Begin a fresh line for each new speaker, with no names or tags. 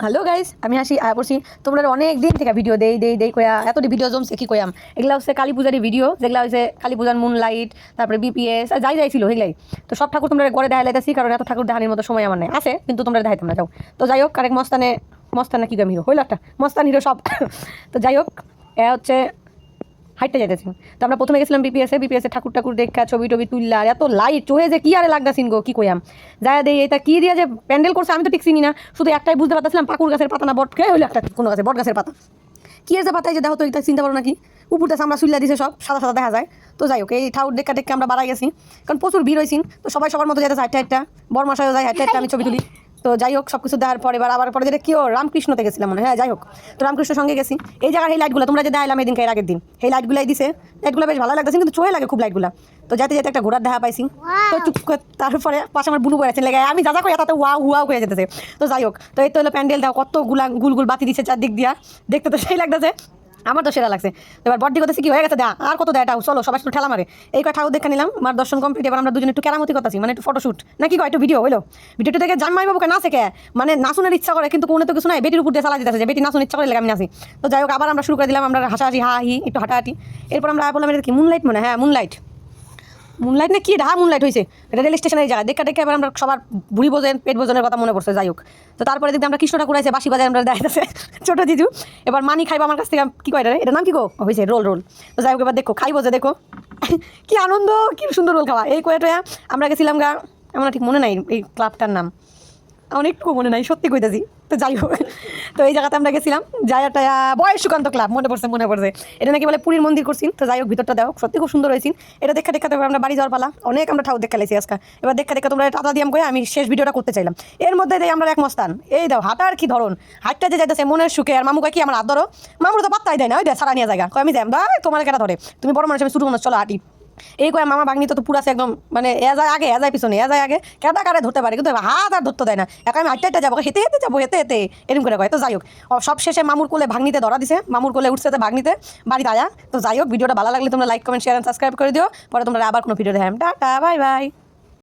Hello guys, আমি হাসি আয়া পড়ছি। তোমরা অনেক দিন থেকে ভিডিও দেই কয়া এতটি ভিডিও জমছে কি কয়াম। এগুলা হচ্ছে কালী পূজারই ভিডিও, যেগুলা হচ্ছে কালী পূজার মুনলাইট, তারপরে বিপিএস আর যাই ছিল সেগুলাই। তো সব ঠাকুর তোমরা ঘরে দেখা লাইতেছি, কারণ এত ঠাকুর দেখানোর মতো সময় আমার নেই আছে, কিন্তু তোমরা দেখাইতাম না। যাও তো যাই হোক, আরেক মস্তানা কি গাম হিরো হইলো একটা মস্তান হিরো সব। তো যাই হোক, এ হচ্ছে হাইটটা যেতেছি। তো আমরা প্রথমে গেছিলাম বিপিএসে ঠাকুর দেখা ছবি টবি তুললা, আর এত লাইট চোহে যে কি আরে লাগতেছিন গো, কি কইয়াম। যায় দেই এটা কি দিয়ে যে প্যান্ডেল করছে আমি তো ঠিক চিনি না, শুধু একটাই বুঝতে পারতেছিলাম পাকুর গাছের পাতা না বট কে হইলো একটা কোনো গাছের বট গাছের পাতা, কি এর যে পাতা, এই যে দেখো তো এটা চিন্তা করো নাকি উপরটা আমরা সুল্লা দিছে সব সাদা সাদা দেখা যায়। তো যাই হোক, এই ঠাকুর দেখা আমরা বাড়াই গেছি, কারণ প্রচুর ভিড় হয়েছি। তো সবাই সবার মতো যেতে হাইটটা বড় মশাইও যায় হাইটটা আমি ছবি তুলি। তো যাই হোক, সব কিছু দেওয়ার পরে আবার পরে যেটা কি রামকৃষ্ণতে গেছিলাম মনে হয়। হ্যাঁ যাই হোক, তো রামকৃষ্ণের সঙ্গে গেছি। এই জায়গার এই লাইটগুলো তোমরা যে দেখাইলাম এদিনকে এর আগের দিন, এই লাইটগুলাই দিছে। লাইটগুলো বেশ ভালো লাগতেছে, কিন্তু চোখে লাগে খুব লাইটগুলো। তো যাতে যেতে একটা ঘোড়ার দেখা পাইছি। তো চুপ তারপরে পাশে আমার বুনু বলেছেন লেগে আমি যা করি তাতে ওয়াও হুয়াও হয়ে যেতেছে। তো যাই হোক, তো এই তো হলো প্যান্ডেল দাও, কত গুল বাতি দিচ্ছে চারদিক দিয়া, দেখতে তো সেই লাগতেছে। আমার তো সেরা লাগছে। এবার বড্ডি করতেছি কি হয়ে গেছে, দেয়া আর কত দেয় এটাও, চলো সবাই একটু ঠেলা মারে। এই কয় ঠাকুর দেখে নিলাম, আমার দর্শন কমপ্লিট। এবার আমরা দুজনে একটু কেরামতি করতেছি, মানে একটু ফটোশুট নাকি কয় একটু ভিডিও হইলো। ভিডিওটা দেখে জামাই বাবুকে নাচে কে, মানে নাচুনের ইচ্ছা করে, কিন্তু কোনো তো কিছু নাই, বেটির উপর দিয়ে চালা দিতেছে যে বেটি নাচুন ইচ্ছা করে লাগে আমি নাচি। তো যাই হোক, আবার আমরা শুরু করে দিলাম, আমরা হাসাহাসি হি একটু হাঁটাহাঁটি। এরপর আমরা বললাম এটা কি মুনলাইট, মানে হ্যাঁ মুনলাইট না কি ঢা মুনলাইট হয়েছে, এটা রেল স্টেশনের জায়গা দেখে এবার আমরা সবার বুড়ি বোঝেন পেট ভোজনের কথা মনে পড়ছে। যাই হোক, তো তারপরে দেখতে আমরা কৃষ্ণ ঠাকুর আছে বাসি বাজায় আমরা দেখাইতেছে ছোটো জিজু। এবার মানি খাইবা আমার কাছ থেকে, কি কয় এটা নাম কি গো হয়েছে রোল। তো যাই হোক, এবার দেখো খাইবো যে দেখো কি আনন্দ, কি সুন্দর রোল খাওয়া। এই কয়ে টয়া আমরা গেছিলাম গা, আমার ঠিক মনে নাই এই ক্লাবটার নাম, অনেকটুকু মনে নাই সত্যি কইতেছি। তো যাই হোক, তো এই জায়গাতে আমরা গেছিলাম যায়াটা বয়স সুকান্ত ক্লাব, মনে পড়ছে। এটা নাকি বলে পুরীর মন্দির করছি। তো যাই হোক, ভিতরটা দেখো সত্যি খুব সুন্দর হয়েছি। এটা দেখাতে আমরা বাড়ি যাওয়ার পালা, অনেক আমরা ঠাকুর দেখা লাইছি আজকে। এবার দেখা তোমরা টাটা দিয়াম করে আমি শেষ ভিডিওটা করতে চাইলাম। এর মধ্যে দেয় আমরা এক মস্তান, এই দাও হাঁটার কি ধরন, হাঁটটা যে যাইতেছে মনের সুখে। আর মামু কি আমার হাত ধরো, মামুর তো পাত্তাই দেয় না, ওই দেয় সারা নিয়ে জায়গা কয় আমি যাই তোমার কেটা ধরে, তুমি বড় মানুষ আমি ছোটো মানুষ, চলো হাঁটি। এই কয় মামা ভাগ্নি তো পুরো আছে একদম, মানে এ যায় পিছনে কেটা কারে ধরতে পারে, কিন্তু হাত আর ধরতে দেয় না। এখন আমি হাঁটতে যাবো হেঁটে যাবো হেঁটে এরকম করে কয়। তো যাই হোক, সব শেষে মামুর কোলে ভাগ্নিতে ধরা দিছে, মামুর কোলে উঠছে ভাগ্নিতে বাড়িতে আয়া। তো যাই হোক, ভিডিওটা ভালো লাগলে তোমরা লাইক কমেন্ট শেয়ার সাবস্ক্রাইব করে দিও। পরে তোমরা আবার কোনো ভিডিও দেখাম। Tata bye bye.